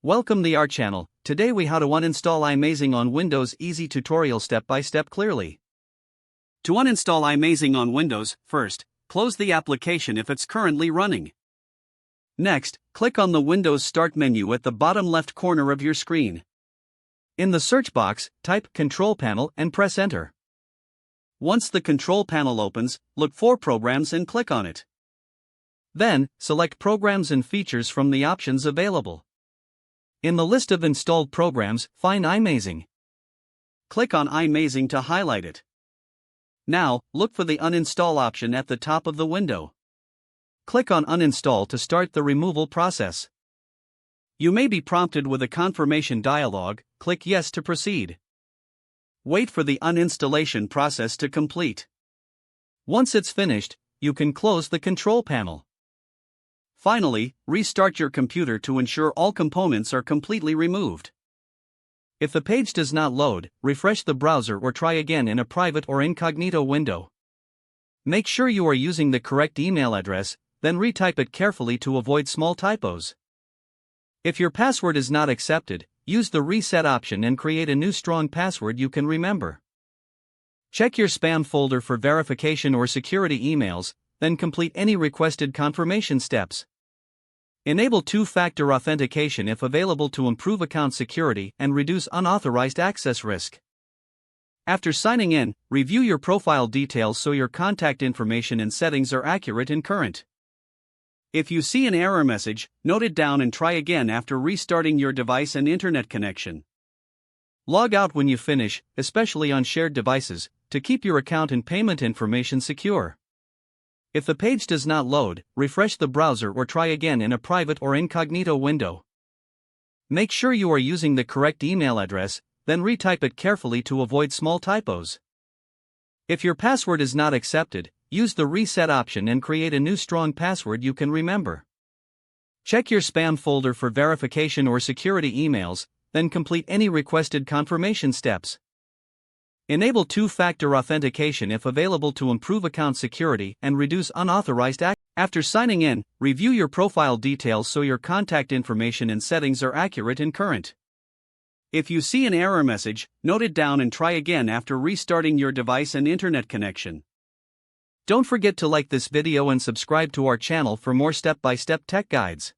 Welcome to our channel. Today we how to uninstall iMazing on Windows. Easy tutorial step by step clearly. To uninstall iMazing on Windows, first, close the application if it's currently running. Next, click on the Windows Start menu at the bottom left corner of your screen. In the search box, type Control Panel and press Enter. Once the Control Panel opens, look for Programs and click on it. Then, select Programs and Features from the options available. In the list of installed programs, find iMazing. Click on iMazing to highlight it. Now, look for the Uninstall option at the top of the window. Click on Uninstall to start the removal process. You may be prompted with a confirmation dialog. Click Yes to proceed. Wait for the uninstallation process to complete. Once it's finished, you can close the control panel. Finally, restart your computer to ensure all components are completely removed. If the page does not load, refresh the browser or try again in a private or incognito window. Make sure you are using the correct email address, then retype it carefully to avoid small typos. If your password is not accepted, use the reset option and create a new strong password you can remember. Check your spam folder for verification or security emails, then complete any requested confirmation steps. Enable two-factor authentication if available to improve account security and reduce unauthorized access risk. After signing in, review your profile details so your contact information and settings are accurate and current. If you see an error message, note it down and try again after restarting your device and internet connection. Log out when you finish, especially on shared devices, to keep your account and payment information secure. If the page does not load, refresh the browser or try again in a private or incognito window. Make sure you are using the correct email address, then retype it carefully to avoid small typos. If your password is not accepted, use the reset option and create a new strong password you can remember. Check your spam folder for verification or security emails, then complete any requested confirmation steps. Enable two-factor authentication if available to improve account security and reduce unauthorized access. After signing in, review your profile details so your contact information and settings are accurate and current. If you see an error message, note it down and try again after restarting your device and internet connection. Don't forget to like this video and subscribe to our channel for more step-by-step tech guides.